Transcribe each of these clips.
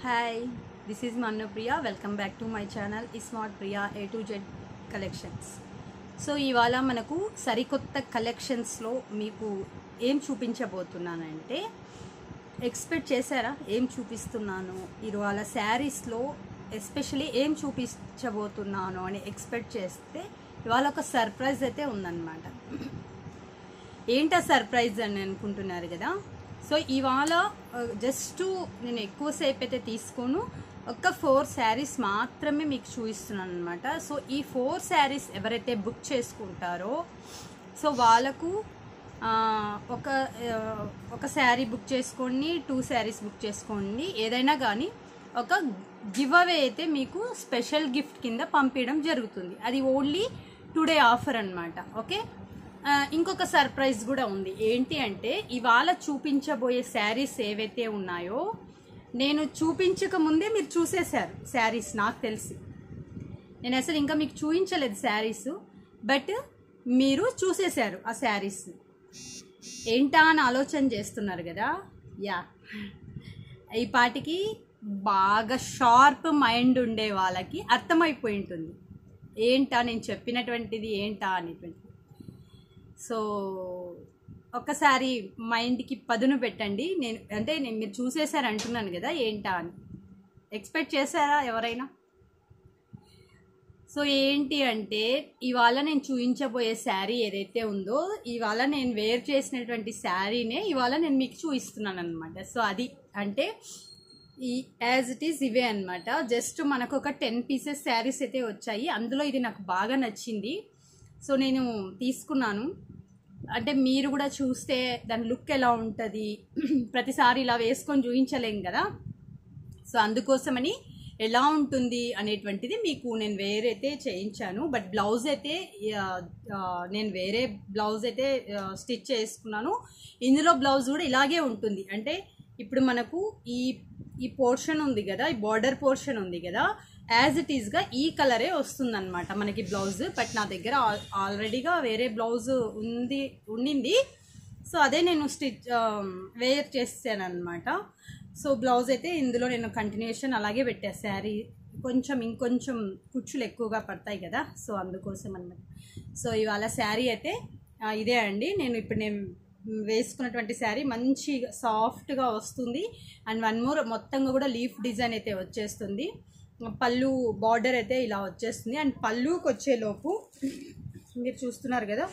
Hi, this is Manu Priya. Welcome back to my channel Smart Priya A to Z Collections. So ఇవాళ మనకు సరికొత్త కలెక్షన్స్లో మీకు ఏం చూపించబోతున్నానంటే ఎక్స్పెక్ట్ చేశారా ఏం చూపిస్తున్నాను ఇవాళ శారీస్లో ఎస్పెషల్లీ ఏం చూపించబోతున్నాను అని ఎక్స్పెక్ట్ చేస్తే ఇవాళ ఒక సర్ప్రైజ్ అయితే ఉందన్నమాట. ఏంటా సర్ప్రైజ్ అని అనుకుంటున్నారు కదా. సో ఇవాళ జస్ట్ నేను ఎక్కువసేపు అయితే తీసుకోను, ఒక 4 శారీస్ మాత్రమే మీకు చూపిస్తున్నాను అనమాట. సో ఈ 4 శారీస్ ఎవరైతే బుక్ చేసుకుంటారో సో వాళ్ళకు ఒక శారీ బుక్ చేసుకోండి, 2 శారీస్ బుక్ చేసుకోండి, ఏదైనా కానీ ఒక గివ్ అవే అయితే మీకు స్పెషల్ గిఫ్ట్ కింద పంపించడం జరుగుతుంది. అది ఓన్లీ టుడే ఆఫర్ అనమాట. ఓకే, ఇంకొక సర్ప్రైజ్ కూడా ఉంది. ఏంటి అంటే ఇవాళ చూపించబోయే శారీస్ ఏవైతే ఉన్నాయో నేను చూపించక ముందే మీరు చూసేశారు శారీస్. నాకు తెలిసి నేను అసలు ఇంకా మీకు చూపించలేదు శారీస్, బట్ మీరు చూసేశారు ఆ శారీస్. ఏంటా అని ఆలోచన చేస్తున్నారు కదా. యా, ఈ పాటికి బాగా షార్ప్ మైండ్ ఉండే వాళ్ళకి అర్థమైపోయి ఉంటుంది ఏంటా నేను చెప్పినటువంటిది ఏంటా అనేటువంటిది. సో ఒక్కసారి మైండ్కి పదును పెట్టండి. నేను మీరు చూసేసారు అంటున్నాను కదా, ఏంటా అని ఎక్స్పెక్ట్ చేశారా ఎవరైనా? సో ఏంటి అంటే ఇవాళ నేను చూపించబోయే శారీ ఏదైతే ఉందో ఇవాళ నేను వేర్ చేసినటువంటి శారీనే ఇవాళ నేను మీకు చూపిస్తున్నాను అనమాట. సో అది అంటే యాజ్ ఇట్ ఈస్ ఇవే అనమాట. జస్ట్ మనకు ఒక 10 పీసెస్ శారీస్ అయితే వచ్చాయి. అందులో ఇది నాకు బాగా నచ్చింది, సో నేను తీసుకున్నాను. అంటే మీరు కూడా చూస్తే దాని లుక్ ఎలా ఉంటుంది, ప్రతిసారి ఇలా వేసుకొని చూపించలేం కదా. సో అందుకోసమని ఎలా ఉంటుంది అనేటువంటిది మీకు నేను వేరైతే చేయించాను. బట్ బ్లౌజ్ అయితే నేను వేరే బ్లౌజ్ అయితే స్టిచ్ చేసుకున్నాను. ఇందులో బ్లౌజ్ కూడా ఇలాగే ఉంటుంది. అంటే ఇప్పుడు మనకు ఈ పోర్షన్ ఉంది కదా, ఈ బార్డర్ పోర్షన్ ఉంది కదా, యాజ్ ఇట్ ఈస్గా ఈ కలరే వస్తుంది అనమాట మనకి బ్లౌజ్. బట్ నా దగ్గర ఆల్రెడీగా వేరే బ్లౌజ్ ఉండింది, సో అదే నేను వేర్ చేసాను అనమాట. సో బ్లౌజ్ అయితే ఇందులో నేను కంటిన్యూషన్ అలాగే పెట్టా. శారీ ఇంకొంచెం కుచ్చులు ఎక్కువగా పడతాయి కదా, సో అందుకోసం అనమాట. సో ఇవాళ శారీ అయితే ఇదే అండి. నేను వేసుకున్నటువంటి శారీ మంచి సాఫ్ట్గా వస్తుంది. అండ్ వన్ మోర్ మొత్తంగా కూడా లీఫ్ డిజైన్ అయితే వచ్చేస్తుంది. పళ్ళు బార్డర్ అయితే ఇలా వచ్చేస్తుంది. అండ్ పళ్ళుకి వచ్చేలోపు మీరు చూస్తున్నారు కదా,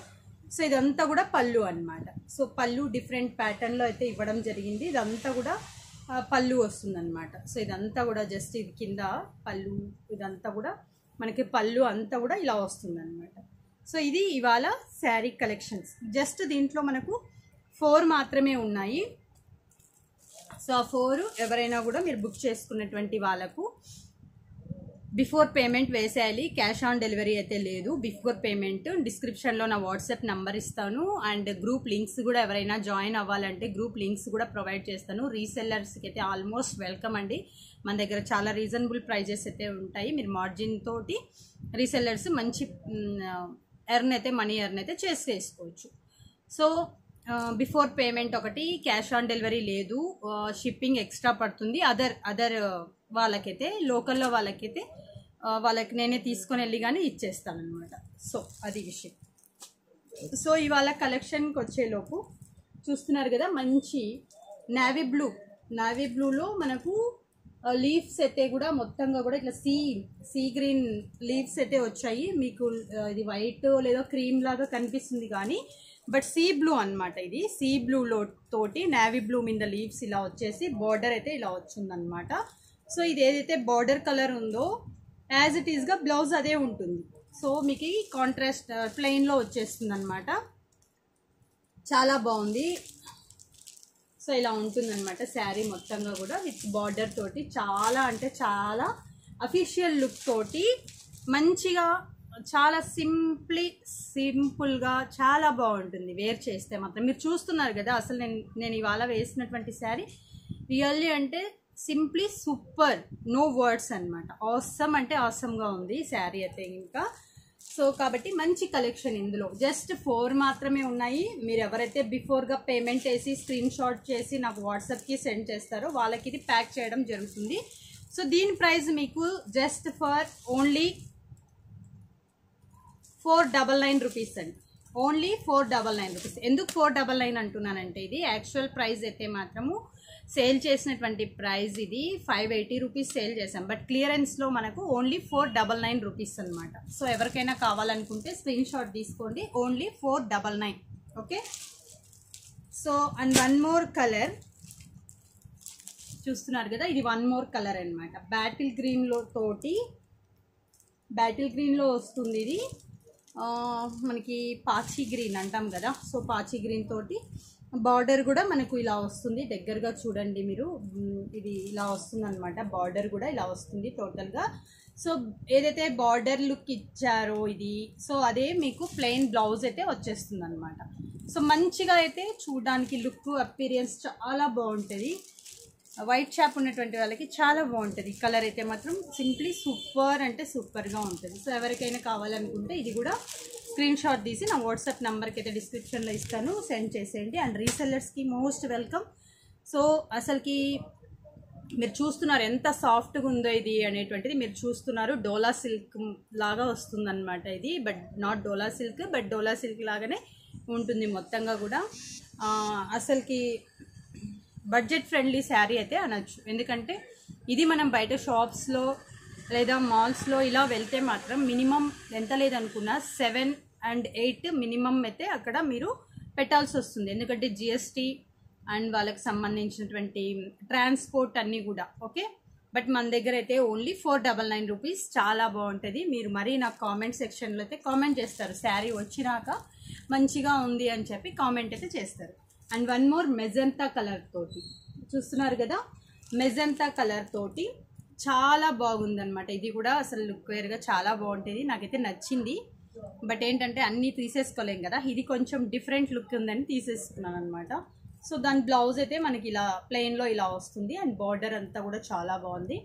సో ఇదంతా కూడా పళ్ళు అనమాట. సో పళ్ళు డిఫరెంట్ ప్యాటర్న్లో అయితే ఇవ్వడం జరిగింది. ఇదంతా కూడా పళ్ళు వస్తుంది అనమాట. సో ఇదంతా కూడా జస్ట్ ఇది కింద పళ్ళు, ఇదంతా కూడా మనకి పళ్ళు అంతా కూడా ఇలా వస్తుంది అనమాట. సో ఇది ఇవాళ శారీ కలెక్షన్స్. జస్ట్ దీంట్లో మనకు 4 మాత్రమే ఉన్నాయి. సో ఆ 4 ఎవరైనా కూడా మీరు బుక్ చేసుకున్నటువంటి వాళ్ళకు బిఫోర్ పేమెంట్ వేసేయాలి. క్యాష్ ఆన్ డెలివరీ అయితే లేదు. బిఫోర్ పేమెంట్ డిస్క్రిప్షన్లో నా వాట్సాప్ నంబర్ ఇస్తాను. అండ్ గ్రూప్ లింక్స్ కూడా ఎవరైనా జాయిన్ అవ్వాలంటే గ్రూప్ లింక్స్ కూడా ప్రొవైడ్ చేస్తాను. రీసెల్లర్స్కి అయితే ఆల్మోస్ట్ వెల్కమ్ అండి. మన దగ్గర చాలా రీజనబుల్ ప్రైజెస్ అయితే ఉంటాయి. మీరు మార్జిన్ తోటి రీసెల్లర్స్ మంచి మనీ ఎర్న్ అయితే చేసుకోవచ్చు. సో బిఫోర్ పేమెంట్ ఒకటి, క్యాష్ ఆన్ డెలివరీ లేదు, షిప్పింగ్ ఎక్స్ట్రా పడుతుంది. అదర్ వాళ్ళకైతే లోకల్లో వాళ్ళకి నేనే తీసుకొని వెళ్ళి కానీ ఇచ్చేస్తాను అనమాట. సో అది విషయం. సో ఇవాళ కలెక్షన్కి వచ్చేలోపు చూస్తున్నారు కదా, మంచి నావీ బ్లూలో మనకు లీవ్స్ అయితే కూడా మొత్తంగా కూడా ఇట్లా సీ గ్రీన్ లీవ్స్ అయితే వచ్చాయి. మీకు ఇది వైట్ లేదా క్రీమ్ లాగా కనిపిస్తుంది కానీ బట్ సీ బ్లూ అనమాట. ఇది సీ బ్లూలో తోటి నావీ బ్లూ మీద లీవ్స్ ఇలా వచ్చేసి బార్డర్ అయితే ఇలా వచ్చిందనమాట. సో ఇది ఏదైతే బార్డర్ కలర్ ఉందో యాజ్ ఇట్ ఈస్గా బ్లౌజ్ అదే ఉంటుంది. సో మీకు ఈ కాంట్రాస్ట్ ప్లెయిన్లో వచ్చేస్తుంది అనమాట. చాలా బాగుంది. సో ఇలా ఉంటుందన్నమాట శారీ మొత్తంగా కూడా విత్ బార్డర్ తోటి. చాలా అంటే చాలా అఫీషియల్ లుక్ తోటి మంచిగా, చాలా సింపుల్గా చాలా బాగుంటుంది వేర్ చేస్తే మాత్రం. మీరు చూస్తున్నారు కదా, అసలు నేను ఇవాళ వేసినటువంటి శారీ రియల్లీ అంటే సింప్లీ సూపర్, నో వర్డ్స్ అనమాట. ఆసమ్ అంటే ఆసమ్గా ఉంది శారీ అయితే. ఇంకా సో కాబట్టి మంచి కలెక్షన్. ఇందులో జస్ట్ 4 మాత్రమే ఉన్నాయి. మీరు ఎవరైతే బిఫోర్గా పేమెంట్ చేసి స్క్రీన్ షాట్ చేసి నాకు వాట్సాప్కి సెండ్ చేస్తారో వాళ్ళకి ఇది ప్యాక్ చేయడం జరుగుతుంది. సో దీని ప్రైస్ మీకు జస్ట్ ఫర్ ఓన్లీ 499 రూపీస్ అండి. Only 499 rupees. ఎందుకు 499 అంటున్నానంటే ఇది యాక్చువల్ ప్రైస్ అయితే మాత్రము సేల్ చేసినటువంటి ప్రైస్ ఇది 580 రూపీస్ సేల్ చేసాం. బట్ క్లియరెన్స్లో మనకు ఓన్లీ 499 రూపీస్ అనమాట. సో ఎవరికైనా కావాలనుకుంటే స్క్రీన్ షాట్ తీసుకోండి. Only 499. Okay. So and one more colour చూస్తున్నారు కదా, ఇది వన్ మోర్ కలర్ అనమాట. బ్యాటిల్ గ్రీన్లో వస్తుంది ఇది. మనకి పాచి గ్రీన్ అంటాం కదా, సో పాచి గ్రీన్ తోటి బార్డర్ కూడా మనకు ఇలా వస్తుంది. దగ్గరగా చూడండి మీరు, ఇది ఇలా వస్తుంది అనమాట. బార్డర్ కూడా ఇలా వస్తుంది టోటల్గా. సో ఏదైతే బార్డర్ లుక్ ఇచ్చారో ఇది, సో అదే మీకు ప్లెయిన్ బ్లౌజ్ అయితే వచ్చేస్తుంది అనమాట. సో మంచిగా అయితే చూడడానికి లుక్ అపీరియన్స్ చాలా బాగుంటుంది. వైట్ షాప్ ఉన్నటువంటి వాళ్ళకి చాలా బాగుంటుంది. కలర్ అయితే మాత్రం సింప్లీ సూపర్ అంటే సూపర్గా ఉంటుంది. సో ఎవరికైనా కావాలనుకుంటే ఇది కూడా స్క్రీన్ షాట్ తీసి నా వాట్సాప్ నెంబర్కి అయితే డిస్క్రిప్షన్లో ఇస్తాను, సెండ్ చేసేయండి. అండ్ రీసెల్లర్స్కి మోస్ట్ వెల్కమ్. సో అసలుకి మీరు చూస్తున్నారు ఎంత సాఫ్ట్గా ఉందో ఇది అనేటువంటిది మీరు చూస్తున్నారు. డోలా సిల్క్ లాగా వస్తుందన్నమాట ఇది. But not dola silk, but dola silk లాగానే ఉంటుంది మొత్తంగా కూడా. అసలుకి బడ్జెట్ ఫ్రెండ్లీ శారీ అయితే అనొచ్చు. ఎందుకంటే ఇది మనం బయట షాప్స్లో లేదా మాల్స్లో ఇలా వెళ్తే మాత్రం మినిమం ఎంత లేదనుకున్నా 7 and 8 మినిమం అయితే అక్కడ మీరు పెట్టాల్సి వస్తుంది. ఎందుకంటే జిఎస్టీ అండ్ వాళ్ళకి సంబంధించినటువంటి ట్రాన్స్పోర్ట్ అన్నీ కూడా. ఓకే. బట్ మన దగ్గర అయితే ఓన్లీ 499 రూపీస్. చాలా బాగుంటుంది. మీరు మరీ నాకు కామెంట్ సెక్షన్లో అయితే కామెంట్ చేస్తారు, శారీ వచ్చినాక మంచిగా ఉంది అని చెప్పి కామెంట్ అయితే చేస్తారు. And one more magenta colour తోటి చూస్తున్నారు కదా, మెజంతా కలర్ తోటి చాలా బాగుందన్నమాట. ఇది కూడా అసలు లుక్ వేర్గా చాలా బాగుంటుంది, నాకైతే నచ్చింది. బట్ ఏంటంటే అన్నీ తీసేసుకోలేం కదా, ఇది కొంచెం డిఫరెంట్ లుక్ ఉందని తీసేసుకున్నాను అనమాట. సో దాని బ్లౌజ్ అయితే మనకి ఇలా ప్లెయిన్లో ఇలా వస్తుంది. అండ్ బార్డర్ అంతా కూడా చాలా బాగుంది.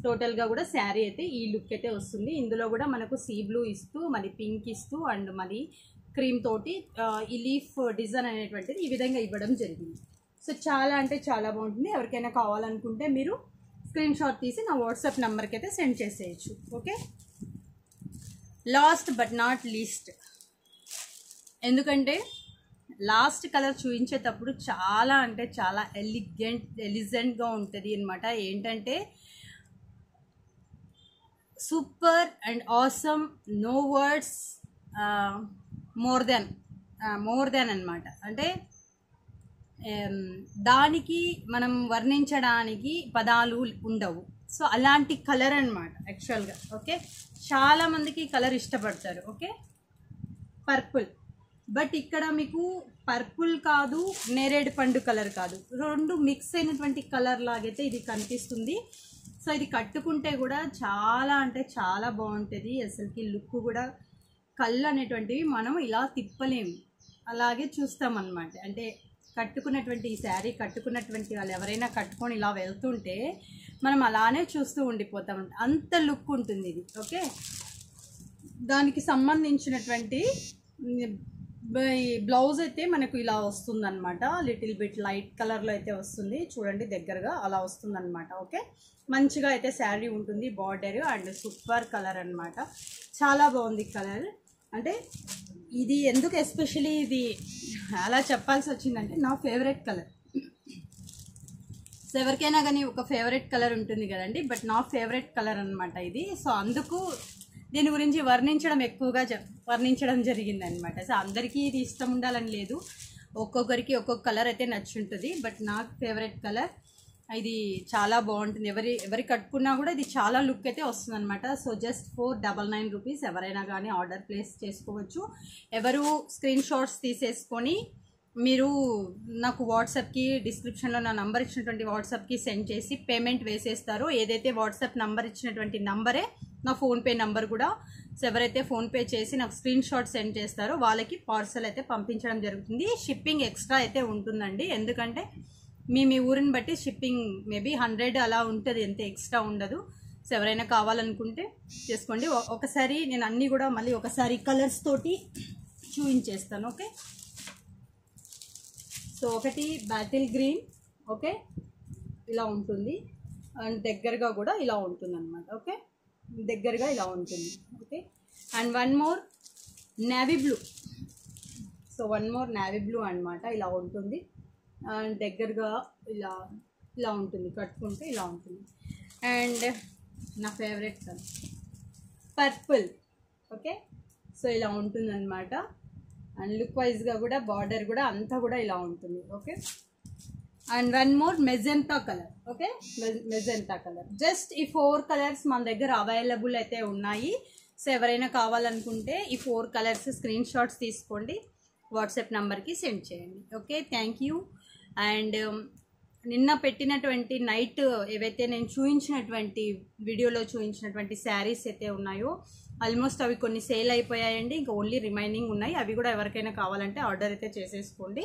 టోటల్గా కూడా శారీ అయితే ఈ లుక్ అయితే వస్తుంది. ఇందులో కూడా మనకు సీ బ్లూ ఇస్తూ మరి పింక్ ఇస్తూ అండ్ మరి క్రీమ్ తోటి ఈ లీఫ్ డిజైన్ అనేటువంటిది ఈ విధంగా ఇవ్వడం జరిగింది. సో చాలా అంటే చాలా బాగుంటుంది. ఎవరికైనా కావాలనుకుంటే మీరు స్క్రీన్ షాట్ తీసి నా వాట్సాప్ నెంబర్కి అయితే సెండ్ చేసేయచ్చు. Okay. Last but not least, ఎందుకంటే లాస్ట్ కలర్ చూపించేటప్పుడు చాలా అంటే చాలా ఎలిజెంట్గా ఉంటుంది అనమాట. ఏంటంటే super and awesome, no words, more than అనమాట. అంటే దానికి మనం వర్ణించడానికి పదాలు ఉండవు. సో అలాంటి కలర్ అనమాట యాక్చువల్గా. ఓకే. చాలామందికి కలర్ ఇష్టపడతారు. ఓకే. పర్పుల్, బట్ ఇక్కడ మీకు పర్పుల్ కాదు, నేరేడు పండు కలర్ కాదు, రెండు మిక్స్ అయినటువంటి కలర్ లాగైతే ఇది కనిపిస్తుంది. సో ఇది కట్టుకుంటే కూడా చాలా అంటే చాలా బాగుంటుంది. అసలుకి లుక్ కూడా కళ్ళు అనేటువంటివి మనం ఇలా తిప్పలేము, అలాగే చూస్తామన్నమాట. అంటే కట్టుకున్నటువంటి ఈ శారీ కట్టుకున్నటువంటి వాళ్ళు ఎవరైనా కట్టుకొని ఇలా వెళ్తుంటే మనం అలానే చూస్తూ ఉండిపోతాం, అంత లుక్ ఉంటుంది ఇది. ఓకే. దానికి సంబంధించినటువంటి బ్లౌజ్ అయితే మనకు ఇలా వస్తుందన్నమాట. లిటిల్ బిట్ లైట్ కలర్లో అయితే వస్తుంది, చూడండి దగ్గరగా అలా వస్తుందన్నమాట. ఓకే. మంచిగా అయితే శారీ ఉంటుంది, బార్డర్ అండ్ సూపర్ కలర్ అనమాట. చాలా బాగుంది కలర్. అంటే ఇది ఎందుకు ఎస్పెషలీ ఇది అలా చెప్పాల్సి వచ్చిందంటే నా ఫేవరెట్ కలర్. సో ఎవరికైనా కానీ ఒక ఫేవరెట్ కలర్ ఉంటుంది కదండి, బట్ నా ఫేవరెట్ కలర్ అనమాట ఇది. సో అందుకు దీని గురించి వర్ణించడం జరిగింది అనమాట. సో అందరికీ ఇది ఇష్టం ఉండాలని లేదు, ఒక్కొక్కరికి ఒక్కొక్క కలర్ అయితే నచ్చుంటుంది. బట్ నాకు ఫేవరెట్ కలర్ ఇది చాలా బాగుంటుంది. ఎవరి కట్టుకున్నా కూడా ఇది చాలా లుక్ అయితే వస్తుంది అనమాట. So just 499 rupees. ఎవరైనా కానీ ఆర్డర్ ప్లేస్ చేసుకోవచ్చు. ఎవరు స్క్రీన్ షాట్స్ తీసేసుకొని మీరు నాకు వాట్సాప్కి డిస్క్రిప్షన్లో నా నంబర్ ఇచ్చినటువంటి వాట్సాప్కి సెండ్ చేసి పేమెంట్ వేసేస్తారో, ఏదైతే వాట్సాప్ నంబర్ ఇచ్చినటువంటి నంబరే నా ఫోన్పే నంబర్ కూడా. సో ఎవరైతే ఫోన్పే చేసి నాకు స్క్రీన్ షాట్ సెండ్ చేస్తారో వాళ్ళకి పార్సల్ అయితే పంపించడం జరుగుతుంది. షిప్పింగ్ ఎక్స్ట్రా అయితే ఉంటుందండి, ఎందుకంటే మీ ఊరిని బట్టి షిప్పింగ్ మేబీ 100 అలా ఉంటుంది, ఎంత ఎక్స్ట్రా ఉండదు. సో ఎవరైనా కావాలనుకుంటే చేసుకోండి. ఒకసారి నేను అన్నీ కూడా మళ్ళీ ఒకసారి కలర్స్ తోటి చూపించేస్తాను. ఓకే, సో ఒకటి బాటిల్ గ్రీన్, ఓకే, ఇలా ఉంటుంది. అండ్ దగ్గరగా కూడా ఇలా ఉంటుంది అనమాట. ఓకే, దగ్గరగా ఇలా ఉంటుంది. Okay, and one more navy blue. So one more navy blue అనమాట, ఇలా ఉంటుంది. అండ్ దగ్గరగా ఇలా ఇలా ఉంటుంది, కట్టుకుంటే ఇలా ఉంటుంది. అండ్ నా favourite colour purple. Okay, so ఇలా ఉంటుంది అనమాట. అండ్ లుక్ వైజ్గా కూడా బార్డర్ కూడా అంతా కూడా ఇలా ఉంటుంది. Okay, and one more magenta colour. Okay, magenta colour. Just ఈ 4 కలర్స్ మన దగ్గర అవైలబుల్ అయితే ఉన్నాయి. సో ఎవరైనా కావాలనుకుంటే ఈ 4 కలర్స్ స్క్రీన్ షాట్స్ తీసుకోండి, వాట్సాప్ నెంబర్కి సెండ్ చేయండి. Okay, thank you. అండ్ నిన్న పెట్టినటువంటి నైట్ ఏవైతే నేను చూపించినటువంటి వీడియోలో చూపించినటువంటి శారీస్ అయితే ఉన్నాయో ఆల్మోస్ట్ అవి కొన్ని సేల్ అయిపోయాయండి. ఇంకా ఓన్లీ రిమైనింగ్ ఉన్నాయి. అవి కూడా ఎవరికైనా కావాలంటే ఆర్డర్ అయితే చేసేసుకోండి.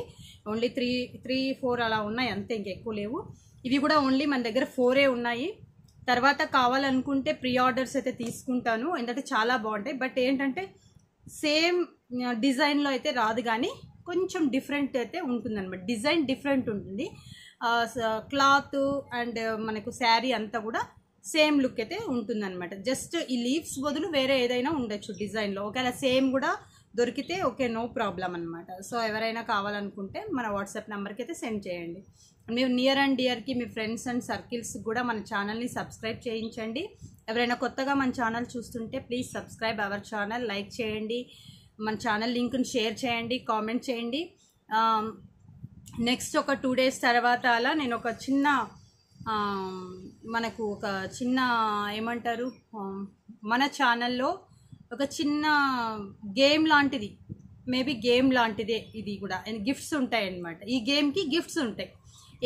ఓన్లీ 3-4 అలా ఉన్నాయి అంతే, ఇంకెక్కువ లేవు. ఇవి కూడా ఓన్లీ మన దగ్గర 4 ఉన్నాయి. తర్వాత కావాలనుకుంటే ప్రీ ఆర్డర్స్ అయితే తీసుకుంటాను, ఎందుకంటే చాలా బాగుంటాయి. బట్ ఏంటంటే సేమ్ డిజైన్లో అయితే రాదు, కానీ కొంచెం డిఫరెంట్ అయితే ఉంటుందన్నమాట. డిజైన్ డిఫరెంట్ ఉంటుంది, క్లాత్ అండ్ మనకు శారీ అంతా కూడా సేమ్ లుక్ అయితే ఉంటుందన్నమాట. జస్ట్ ఈ లీవ్స్ బదులు వేరే ఏదైనా ఉండొచ్చు డిజైన్లో. ఒకవేళ సేమ్ కూడా దొరికితే ఓకే, నో ప్రాబ్లం అనమాట. సో ఎవరైనా కావాలనుకుంటే మన వాట్సాప్ నెంబర్కి అయితే సెండ్ చేయండి. మీరు నియర్ అండ్ డియర్కి మీ ఫ్రెండ్స్ అండ్ సర్కిల్స్ కూడా మన ఛానల్ని సబ్స్క్రైబ్ చేయించండి. ఎవరైనా కొత్తగా మన ఛానల్ చూస్తుంటే please subscribe our channel, like చేయండి, మన ఛానల్ లింక్ని షేర్ చేయండి, కామెంట్ చేయండి. నెక్స్ట్ ఒక 2 days తర్వాత అలా నేను ఒక చిన్న మనకు ఒక చిన్న ఏమంటారు మన ఛానల్లో ఒక చిన్న గేమ్ లాంటిది, మేబీ గేమ్ లాంటిదే ఇది కూడా. గిఫ్ట్స్ ఉంటాయి అన్నమాట. ఈ గేమ్కి గిఫ్ట్స్ ఉంటాయి.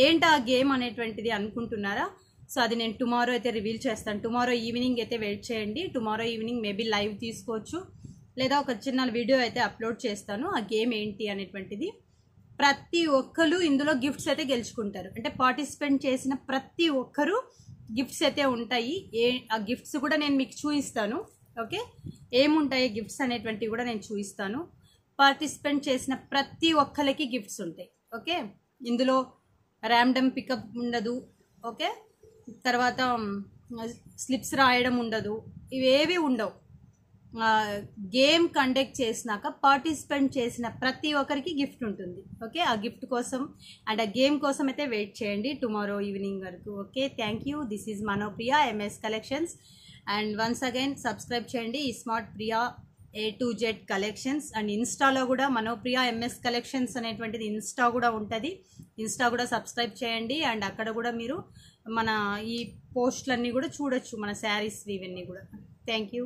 ఏంటి ఆ గేమ్ అనేటువంటిది అనుకుంటున్నారా? సో అది నేను టుమారో అయితే రివీల్ చేస్తాను. టుమారో ఈవినింగ్ అయితే వెయిట్ చేయండి. టుమారో ఈవినింగ్ మేబీ లైవ్ తీసుకోవచ్చు, లేదా ఒక చిన్న వీడియో అయితే అప్లోడ్ చేస్తాను. ఆ గేమ్ ఏంటి అనేటువంటిది ప్రతి ఒక్కరు ఇందులో గిఫ్ట్స్ అయితే గెలుచుకుంటారు. అంటే పార్టిసిపేట్ చేసిన ప్రతి ఒక్కరు గిఫ్ట్స్ అయితే ఉంటాయి. ఆ గిఫ్ట్స్ కూడా నేను మీకు చూపిస్తాను. ఓకే, ఏముంటాయి గిఫ్ట్స్ అనేటువంటివి కూడా నేను చూపిస్తాను. పార్టిసిపేట్ చేసిన ప్రతి ఒక్కరికి గిఫ్ట్స్ ఉంటాయి. ఓకే, ఇందులో ర్యాండమ్ పికప్ ఉండదు. ఓకే, తర్వాత స్లిప్స్ రాయడం ఉండదు, ఇవేవి ఉండవు. గేమ్ కండక్ట్ చేసినాక పార్టిసిపేట్ చేసిన ప్రతి ఒక్కరికి గిఫ్ట్ ఉంటుంది. ఓకే, ఆ గిఫ్ట్ కోసం అండ్ ఆ గేమ్ కోసం అయితే వెయిట్ చేయండి టుమారో ఈవినింగ్ వరకు. Okay, thank you. This is Manopriya MS collections. And once again subscribe చేయండి smart Priya A to Z collections. And ఇన్స్టాలో కూడా మనోప్రియ ఎంఎస్ కలెక్షన్స్ అనేటువంటిది ఇన్స్టా కూడా ఉంటుంది. ఇన్స్టా కూడా సబ్స్క్రైబ్ చేయండి. అండ్ అక్కడ కూడా మీరు మన ఈ పోస్టులన్నీ కూడా చూడొచ్చు, మన శారీస్ ఇవన్నీ కూడా. Thank you.